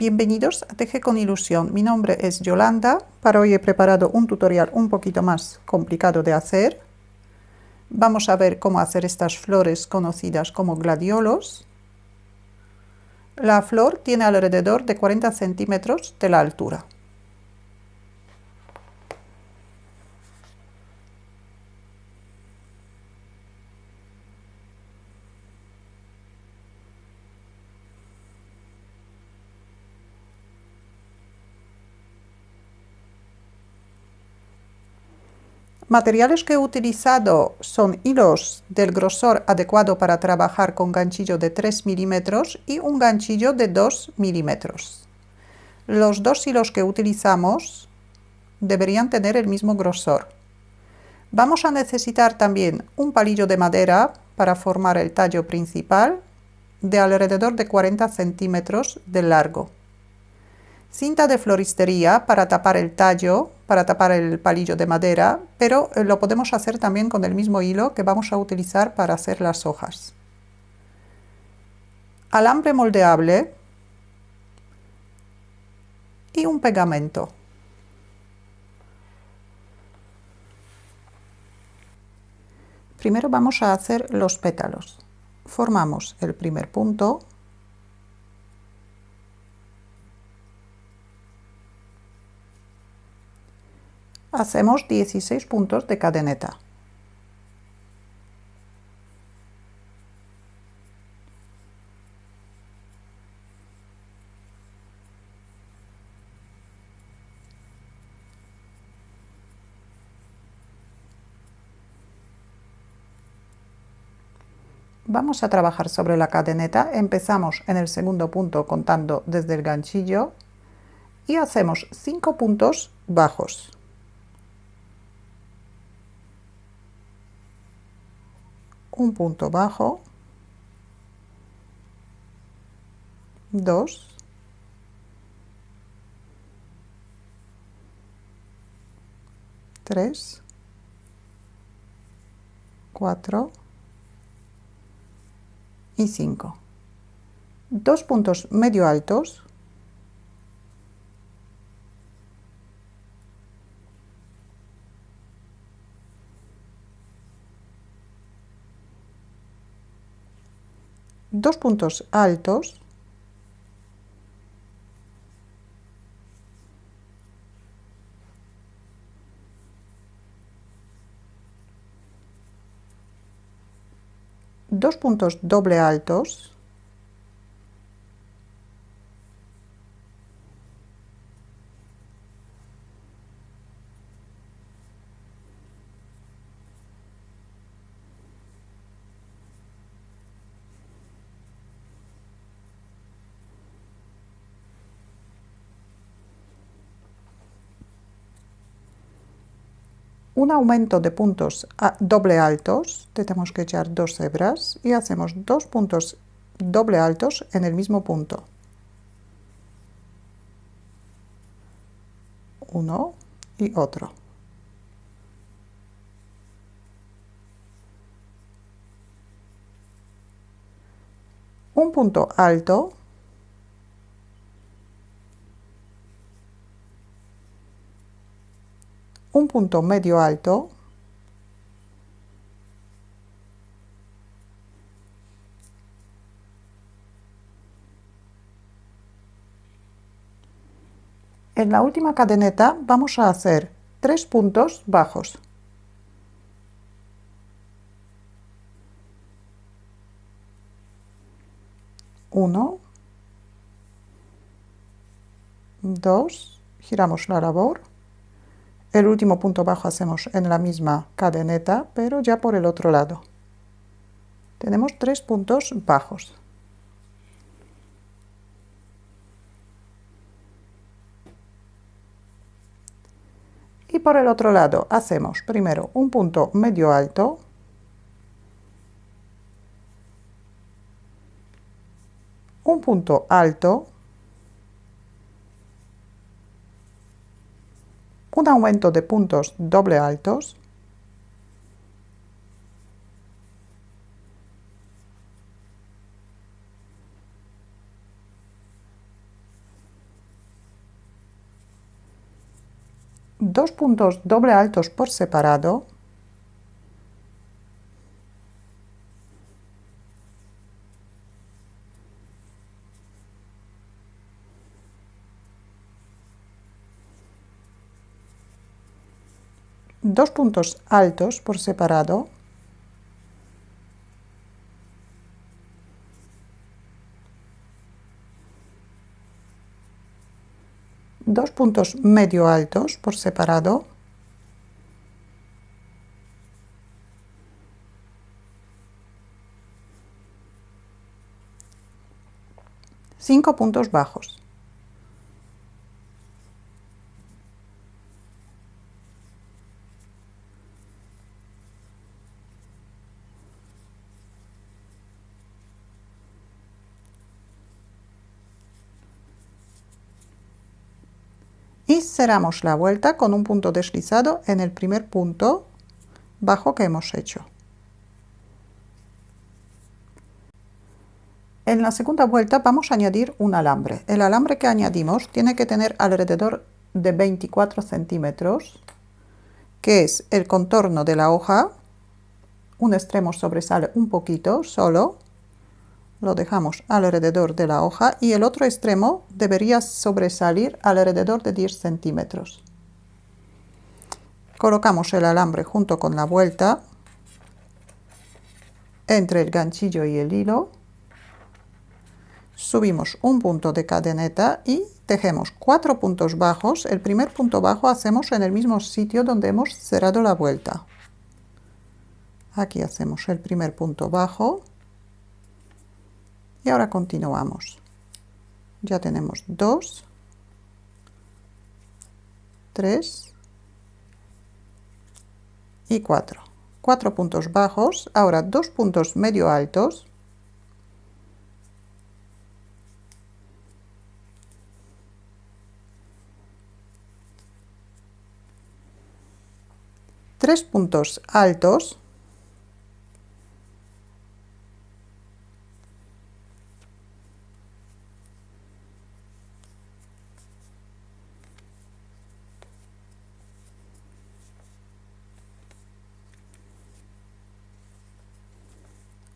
Bienvenidos a Teje con Ilusión. Mi nombre es Yolanda. Para hoy he preparado un tutorial un poquito más complicado de hacer. Vamos a ver cómo hacer estas flores conocidas como gladiolos. La flor tiene alrededor de 40 centímetros de la altura. Materiales que he utilizado son hilos del grosor adecuado para trabajar con ganchillo de 3 milímetros y un ganchillo de 2 milímetros. Los dos hilos que utilizamos deberían tener el mismo grosor. Vamos a necesitar también un palillo de madera para formar el tallo principal de alrededor de 40 centímetros de largo. Cinta de floristería para tapar el tallo, para tapar el palillo de madera, pero lo podemos hacer también con el mismo hilo que vamos a utilizar para hacer las hojas. Alambre moldeable y un pegamento. Primero vamos a hacer los pétalos. Formamos el primer punto. Hacemos 16 puntos de cadeneta. Vamos a trabajar sobre la cadeneta. Empezamos en el segundo punto contando desde el ganchillo y hacemos 5 puntos bajos. Un punto bajo, 2, 3, 4 y 5. 2 puntos medio altos, dos puntos altos, dos puntos doble altos, un aumento de puntos doble altos, tenemos que echar 2 hebras y hacemos 2 puntos doble altos en el mismo punto. Uno y otro. Un punto alto, un punto medio alto, en la última cadeneta vamos a hacer 3 puntos bajos. Uno, 2, giramos la labor. El último punto bajo hacemos en la misma cadeneta, pero ya por el otro lado. Tenemos 3 puntos bajos. Y por el otro lado hacemos primero un punto medio alto, un punto alto, un aumento de puntos doble altos, 2 puntos doble altos por separado, dos puntos altos por separado, dos puntos medio altos por separado, cinco puntos bajos. Y cerramos la vuelta con un punto deslizado en el primer punto bajo que hemos hecho. En la segunda vuelta vamos a añadir un alambre. El alambre que añadimos tiene que tener alrededor de 24 centímetros, que es el contorno de la hoja. Un extremo sobresale un poquito solo, lo dejamos alrededor de la hoja y el otro extremo debería sobresalir alrededor de 10 centímetros. Colocamos el alambre junto con la vuelta entre el ganchillo y el hilo, subimos un punto de cadeneta y tejemos 4 puntos bajos. El primer punto bajo hacemos en el mismo sitio donde hemos cerrado la vuelta. Aquí hacemos el primer punto bajo y ahora continuamos. Ya tenemos 2, 3 y 4. 4 puntos bajos, ahora 2 puntos medio altos, tres puntos altos,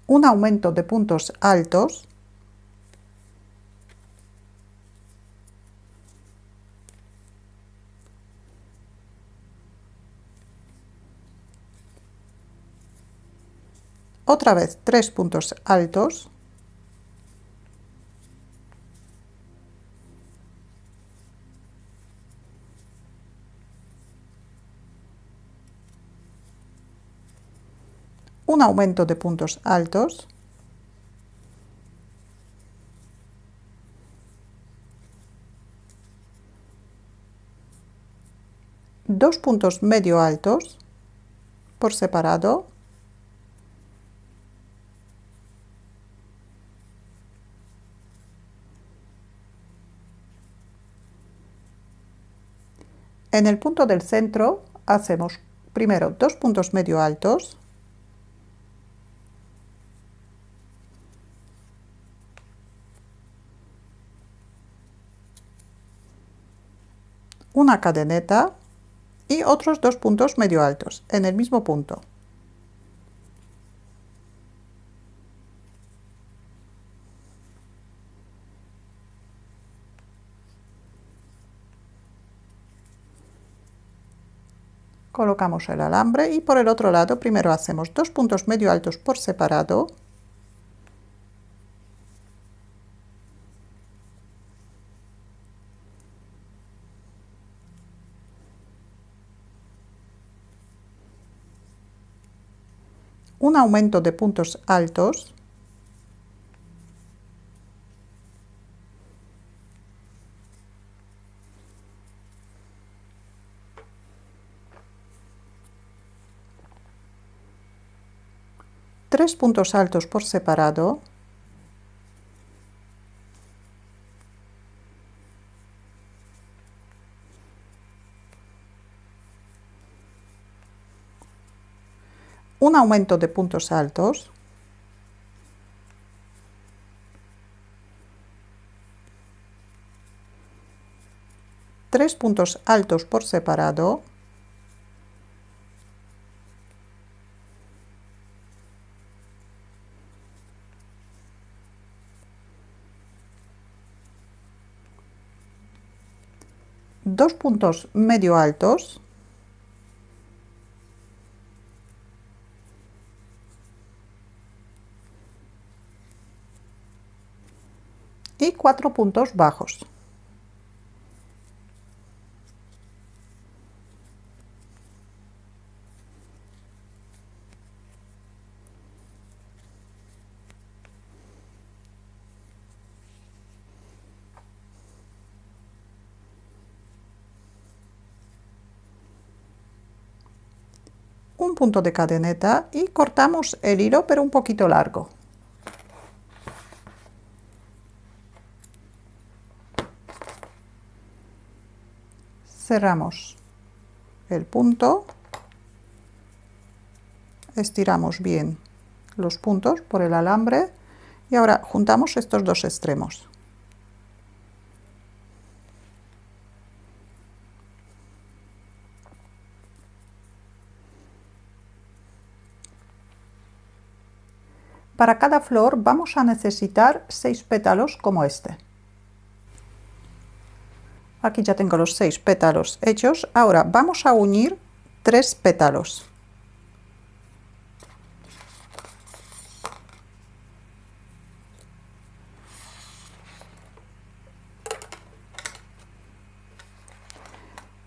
un aumento de puntos altos, otra vez 3 puntos altos, un aumento de puntos altos, dos puntos medio altos por separado, en el punto del centro hacemos primero 2 puntos medio altos, una cadeneta y otros 2 puntos medio altos en el mismo punto. Colocamos el alambre y por el otro lado primero hacemos 2 puntos medio altos por separado, un aumento de puntos altos, tres puntos altos por separado, un aumento de puntos altos, 3 puntos altos por separado. Dos puntos medio altos. Y 4 puntos bajos. Un punto de cadeneta y cortamos el hilo, pero un poquito largo. Cerramos el punto, estiramos bien los puntos por el alambre y ahora juntamos estos dos extremos. Para cada flor vamos a necesitar 6 pétalos como este. Aquí ya tengo los 6 pétalos hechos. Ahora vamos a unir 3 pétalos.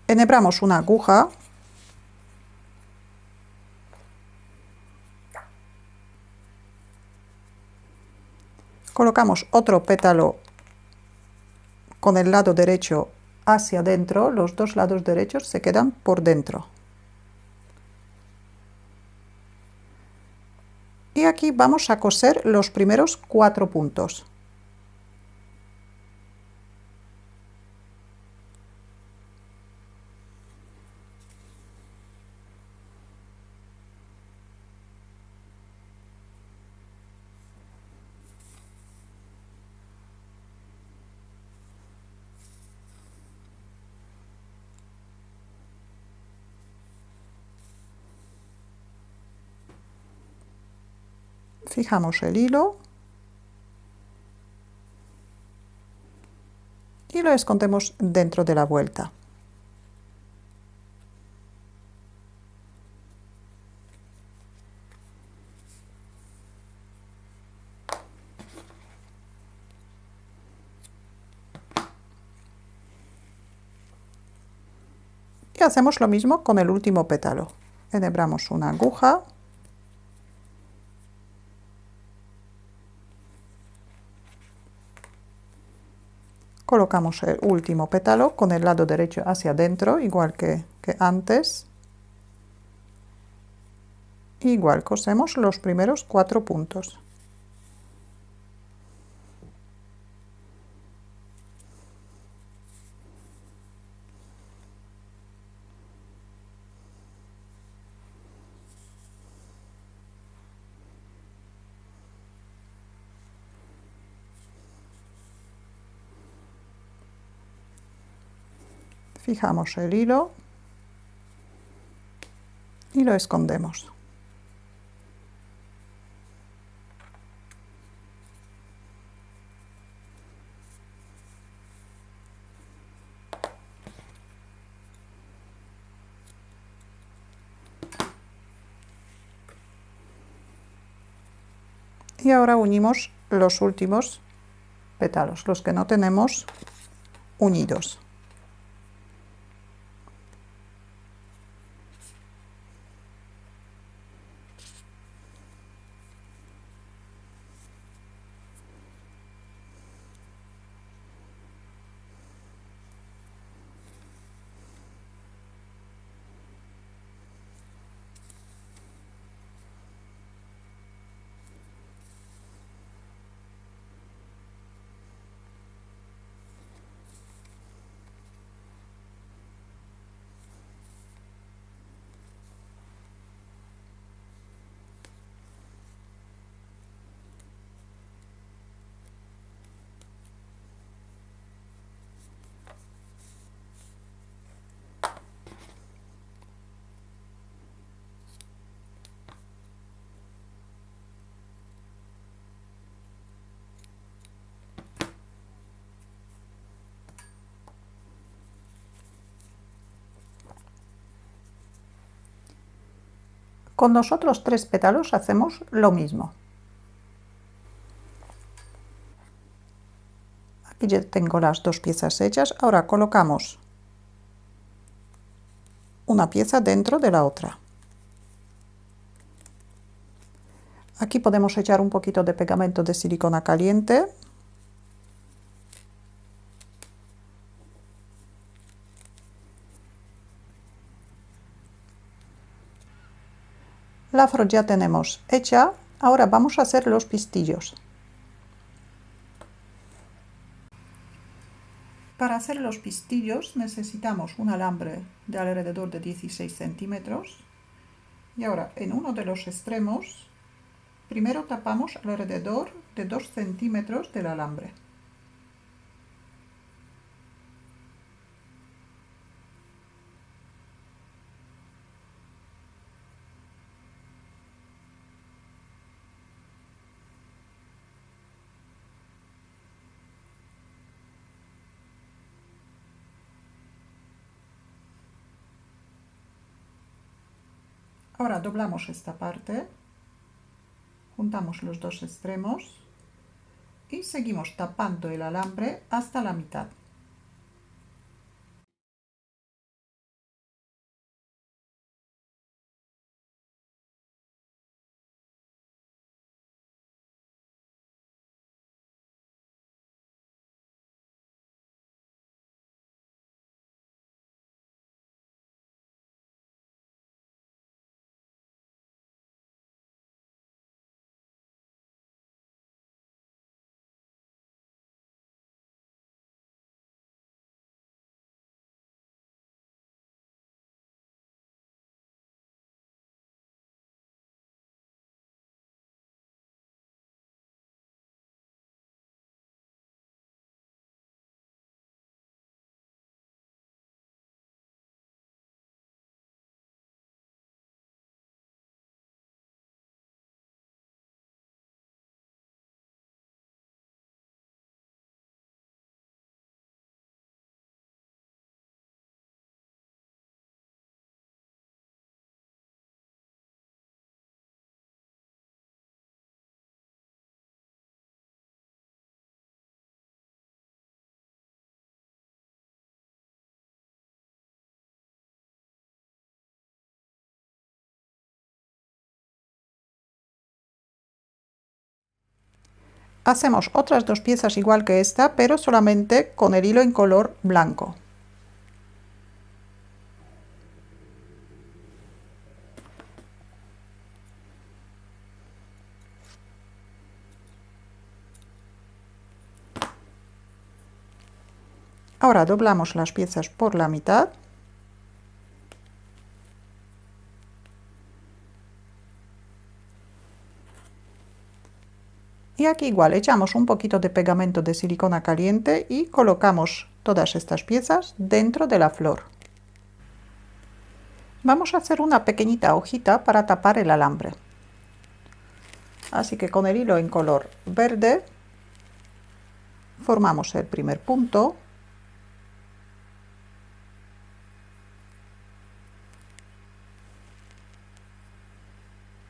Enhebramos una aguja. Colocamos otro pétalo con el lado derecho hacia adentro, los dos lados derechos se quedan por dentro. Y aquí vamos a coser los primeros 4 puntos. Fijamos el hilo y lo escondemos dentro de la vuelta. Y hacemos lo mismo con el último pétalo. Enhebramos una aguja. Colocamos el último pétalo con el lado derecho hacia adentro, igual que antes. Igual cosemos los primeros 4 puntos. Fijamos el hilo y lo escondemos. Y ahora unimos los últimos pétalos, los que no tenemos unidos. Con los otros 3 pétalos hacemos lo mismo. Aquí ya tengo las 2 piezas hechas. Ahora colocamos una pieza dentro de la otra. Aquí podemos echar un poquito de pegamento de silicona caliente. La flor ya tenemos hecha. Ahora vamos a hacer los pistillos. Para hacer los pistillos necesitamos un alambre de alrededor de 16 centímetros. Y ahora en uno de los extremos, primero tapamos alrededor de 2 centímetros del alambre. Ahora doblamos esta parte, juntamos los dos extremos y seguimos tapando el alambre hasta la mitad. Hacemos otras 2 piezas igual que esta, pero solamente con el hilo en color blanco. Ahora doblamos las piezas por la mitad. Y aquí igual echamos un poquito de pegamento de silicona caliente y colocamos todas estas piezas dentro de la flor. Vamos a hacer una pequeñita hojita para tapar el alambre. Así que con el hilo en color verde formamos el primer punto.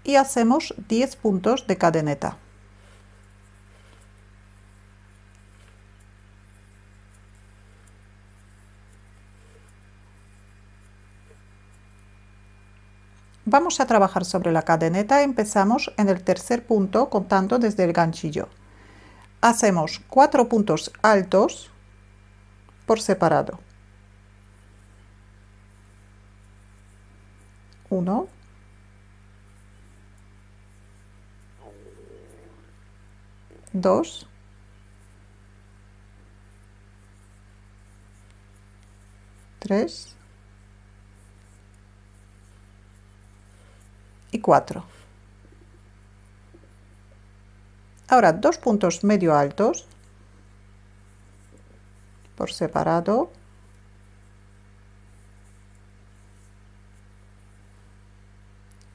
Y hacemos 10 puntos de cadeneta. Vamos a trabajar sobre la cadeneta. Empezamos en el tercer punto contando desde el ganchillo. Hacemos 4 puntos altos por separado. 1, 2, 3 y 4. Ahora 2 puntos medio altos por separado.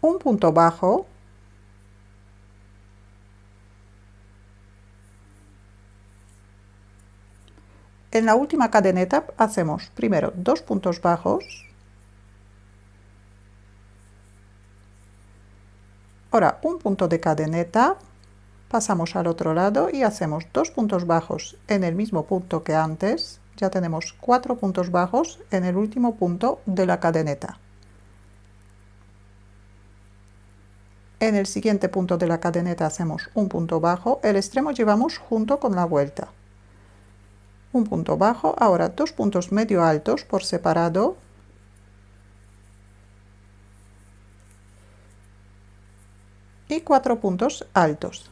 Un punto bajo. En la última cadeneta hacemos primero 2 puntos bajos, Ahora un punto de cadeneta, pasamos al otro lado y hacemos 2 puntos bajos en el mismo punto que antes. Ya tenemos 4 puntos bajos en el último punto de la cadeneta. En el siguiente punto de la cadeneta hacemos un punto bajo, el extremo llevamos junto con la vuelta. Un punto bajo, ahora 2 puntos medio altos por separado. Y 4 puntos altos.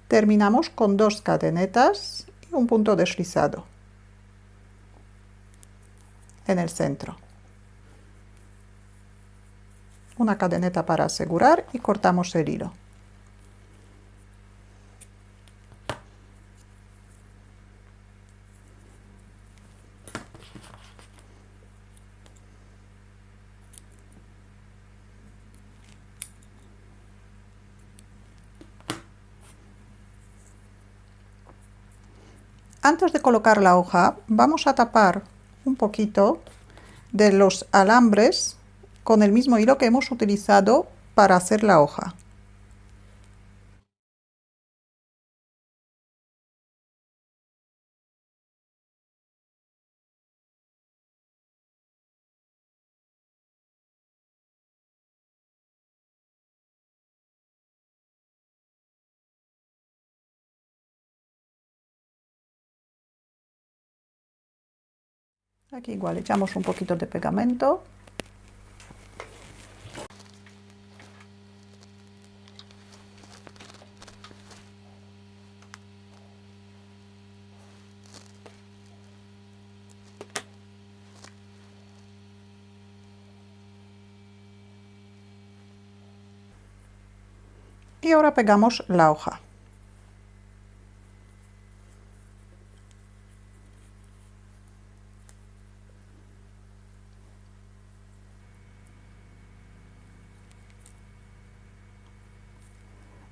Terminamos con 2 cadenetas y un punto deslizado en el centro. Una cadeneta para asegurar y cortamos el hilo. Antes de colocar la hoja, vamos a tapar un poquito de los alambres con el mismo hilo que hemos utilizado para hacer la hoja. Aquí igual echamos un poquito de pegamento. Y ahora pegamos la hoja.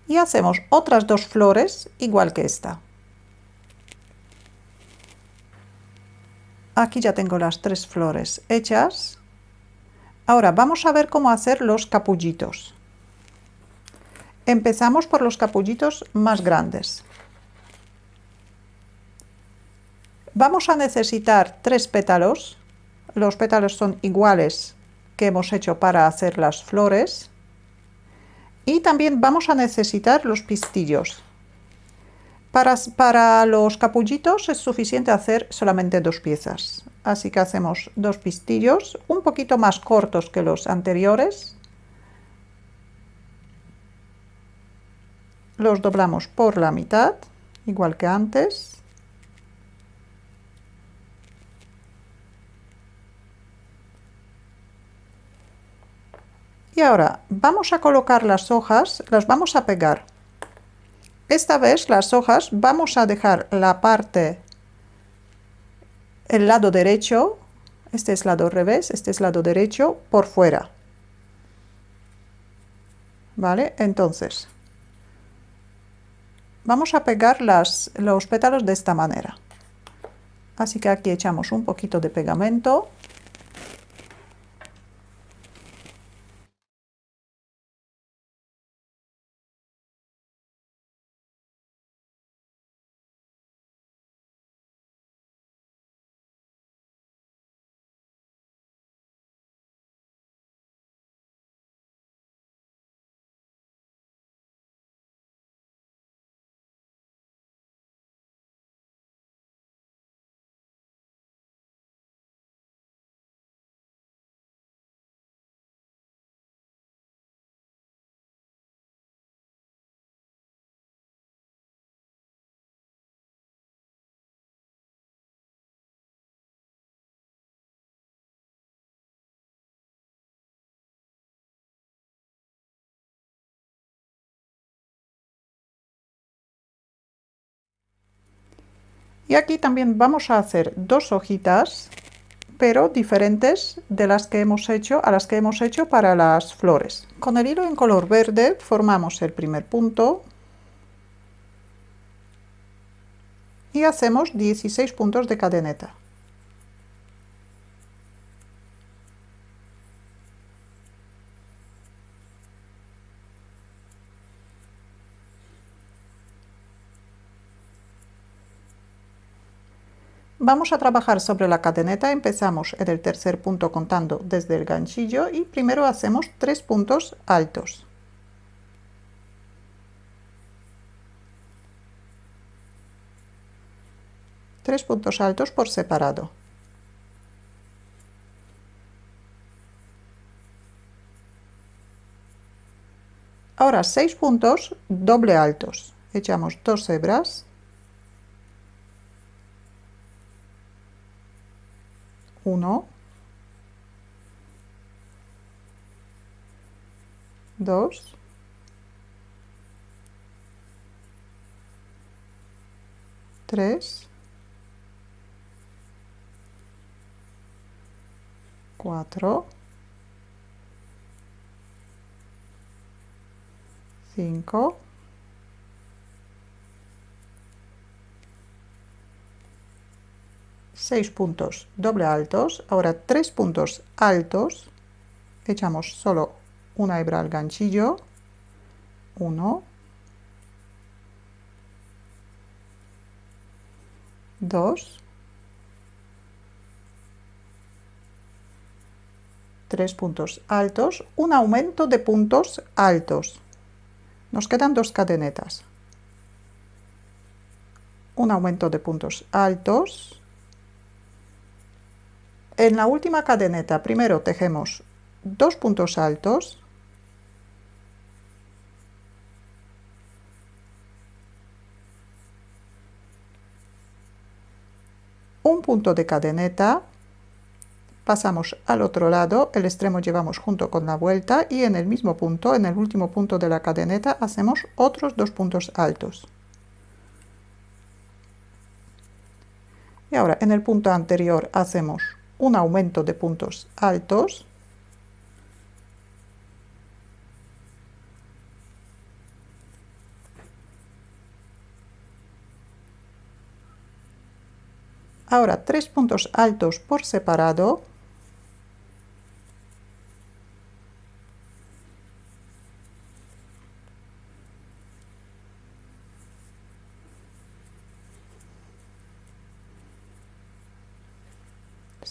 Y hacemos otras 2 flores igual que esta. Aquí ya tengo las 3 flores hechas. Ahora vamos a ver cómo hacer los capullitos. Empezamos por los capullitos más grandes. Vamos a necesitar 3 pétalos. Los pétalos son iguales que hemos hecho para hacer las flores. Y también vamos a necesitar los pistillos. Para los capullitos es suficiente hacer solamente 2 piezas. Así que hacemos 2 pistillos, un poquito más cortos que los anteriores. Los doblamos por la mitad, igual que antes. Y ahora vamos a colocar las hojas, las vamos a pegar. Esta vez las hojas vamos a dejar la parte, el lado derecho, este es lado revés, este es lado derecho, por fuera. ¿Vale? Entonces, vamos a pegar los pétalos de esta manera. Así que aquí echamos un poquito de pegamento. Y aquí también vamos a hacer 2 hojitas, pero diferentes de las que hemos hecho, a las que hemos hecho para las flores. Con el hilo en color verde formamos el primer punto y hacemos 16 puntos de cadeneta. Vamos a trabajar sobre la cadeneta, empezamos en el tercer punto contando desde el ganchillo y primero hacemos 3 puntos altos. Tres puntos altos por separado. Ahora 6 puntos doble altos. Echamos 2 hebras. 1, 2, 3, 4, 5, 6 puntos doble altos. Ahora 3 puntos altos. Echamos solo una hebra al ganchillo. 1, 2, 3 puntos altos, un aumento de puntos altos. Nos quedan 2 cadenetas. Un aumento de puntos altos. En la última cadeneta primero tejemos 2 puntos altos. Un punto de cadeneta. Pasamos al otro lado, el extremo llevamos junto con la vuelta y en el mismo punto, en el último punto de la cadeneta, hacemos otros 2 puntos altos. Y ahora en el punto anterior hacemos un aumento de puntos altos. Ahora 3 puntos altos por separado.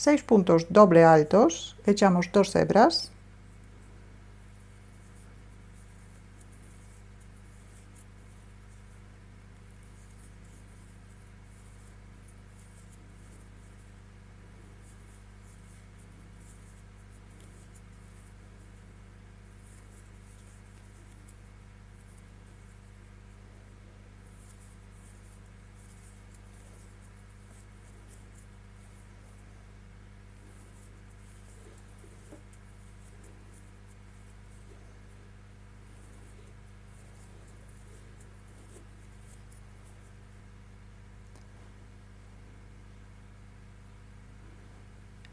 Seis puntos doble altos, echamos 2 hebras.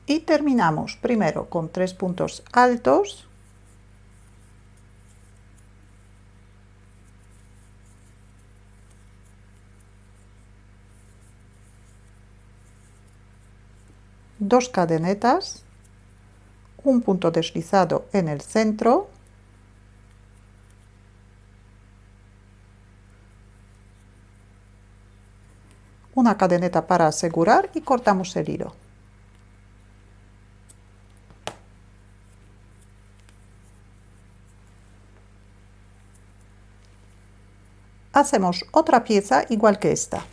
Y terminamos primero con 3 puntos altos. Dos cadenetas, un punto deslizado en el centro, una cadeneta para asegurar y cortamos el hilo. Hacemos otra pieza igual que esta.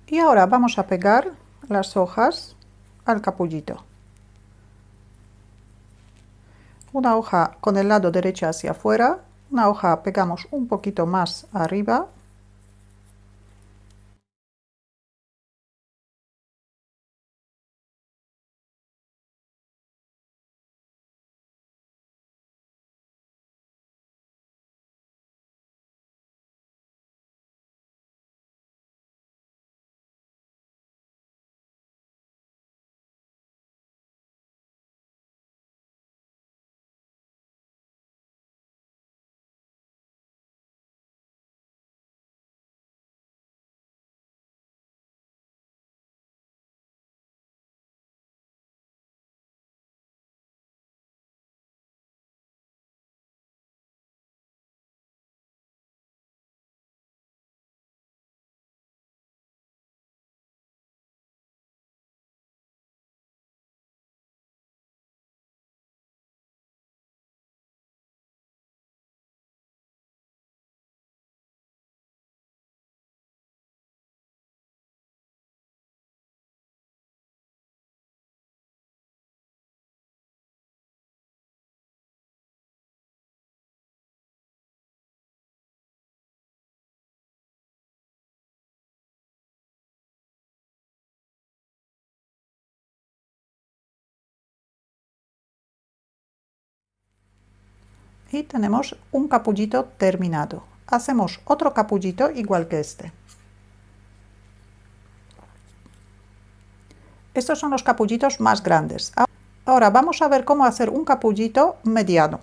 Y ahora vamos a pegar las hojas al capullito. Una hoja con el lado derecho hacia afuera, una hoja pegamos un poquito más arriba. Y tenemos un capullito terminado. Hacemos otro capullito igual que este. Estos son los capullitos más grandes. Ahora vamos a ver cómo hacer un capullito mediano.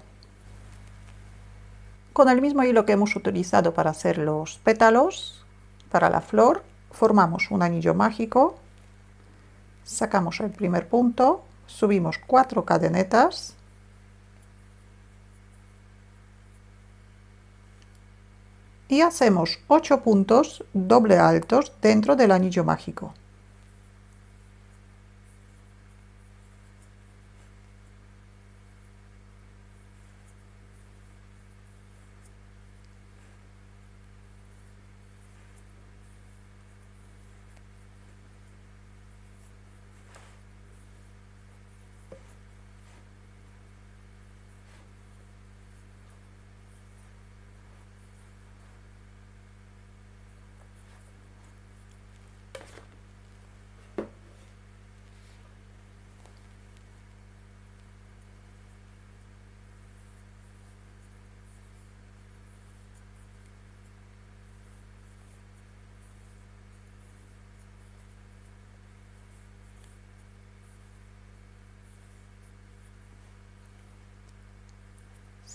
Con el mismo hilo que hemos utilizado para hacer los pétalos, para la flor, formamos un anillo mágico, sacamos el primer punto, subimos 4 cadenetas y hacemos 8 puntos doble altos dentro del anillo mágico.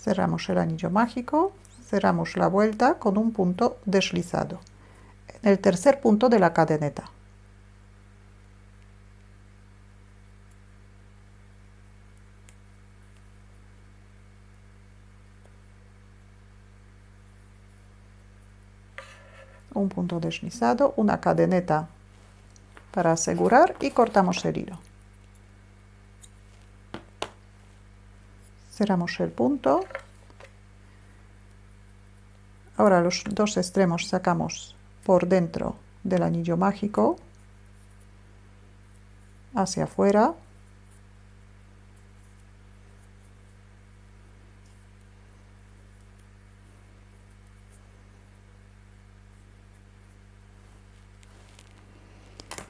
Cerramos el anillo mágico, cerramos la vuelta con un punto deslizado en el tercer punto de la cadeneta. Un punto deslizado, una cadeneta para asegurar y cortamos el hilo. Cerramos el punto. Ahora los dos extremos sacamos por dentro del anillo mágico hacia afuera.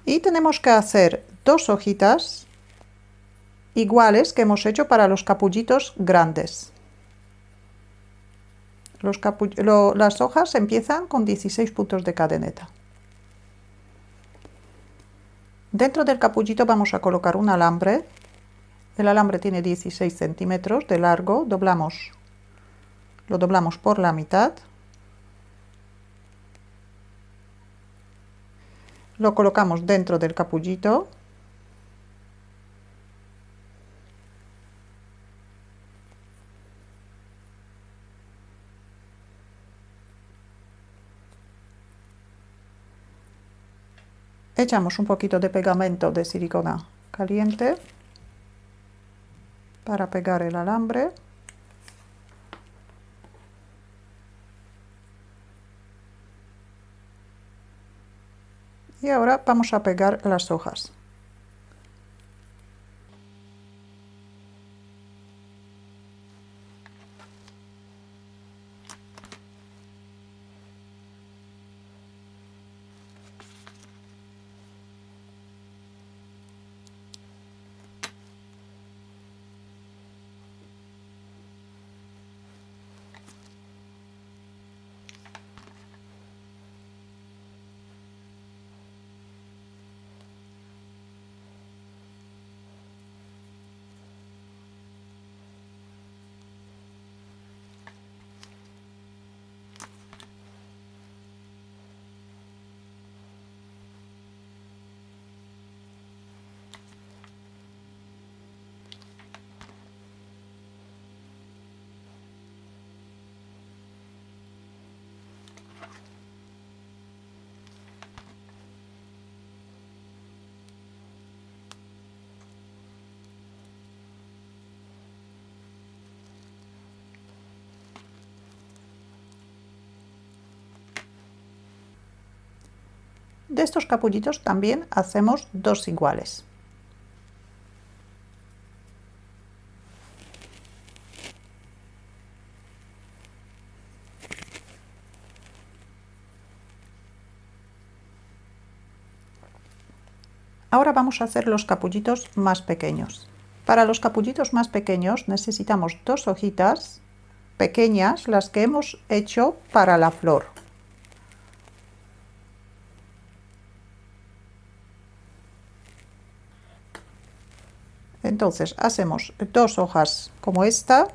Y tenemos que hacer 2 hojitas iguales que hemos hecho para los capullitos grandes. Las hojas empiezan con 16 puntos de cadeneta. Dentro del capullito vamos a colocar un alambre. El alambre tiene 16 centímetros de largo. Lo doblamos por la mitad. Lo colocamos dentro del capullito. Echamos un poquito de pegamento de silicona caliente para pegar el alambre. Y ahora vamos a pegar las hojas. De estos capullitos también hacemos 2 iguales. Ahora vamos a hacer los capullitos más pequeños. Para los capullitos más pequeños necesitamos 2 hojitas pequeñas las que hemos hecho para la flor. Entonces hacemos 2 hojas como esta.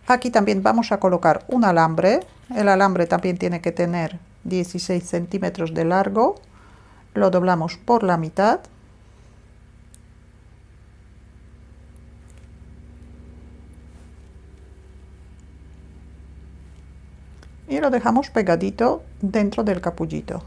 Aquí también vamos a colocar un alambre. El alambre también tiene que tener 16 centímetros de largo. Lo doblamos por la mitad. Y lo dejamos pegadito dentro del capullito.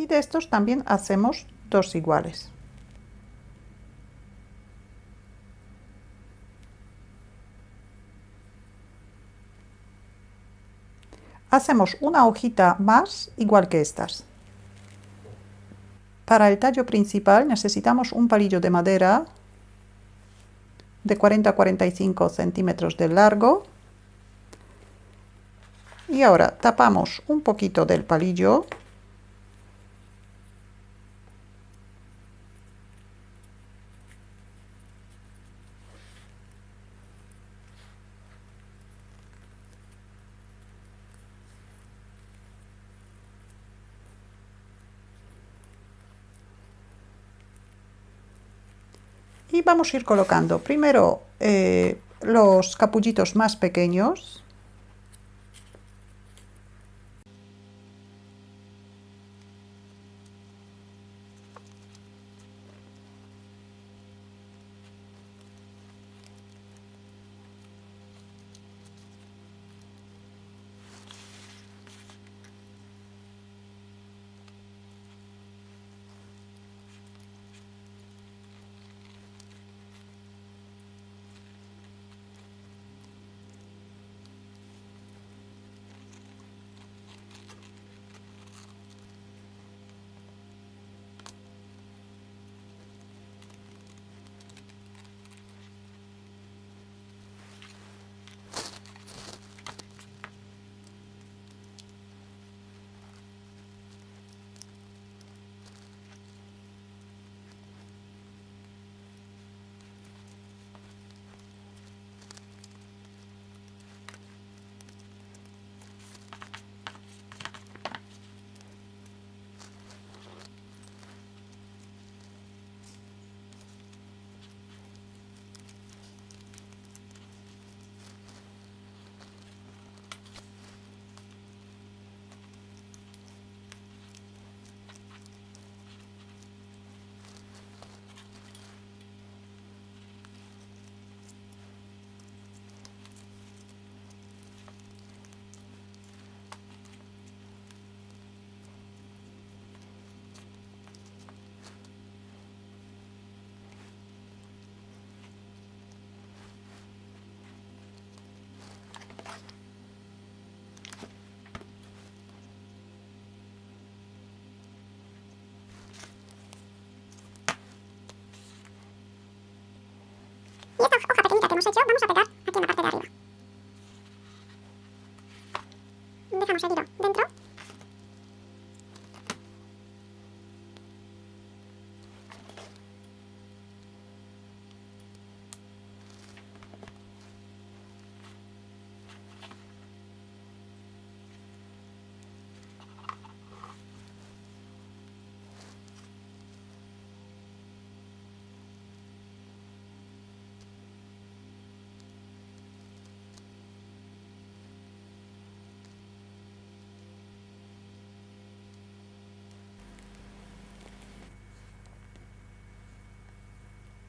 Y de estos también hacemos 2 iguales. Hacemos una hojita más igual que estas. Para el tallo principal necesitamos un palillo de madera de 40 a 45 centímetros de largo. Y ahora tapamos un poquito del palillo. Y vamos a ir colocando primero los capullitos más pequeños. Y esta hoja pequeñita que hemos hecho vamos a pegar aquí en la parte de arriba. Dejamos el hilo dentro.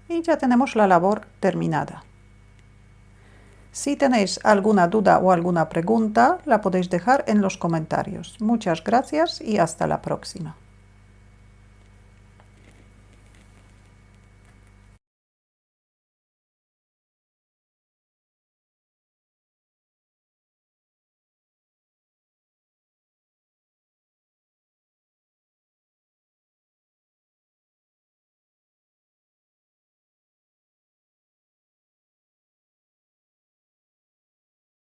Y ya tenemos la labor terminada. Si tenéis alguna duda o alguna pregunta, la podéis dejar en los comentarios. Muchas gracias y hasta la próxima.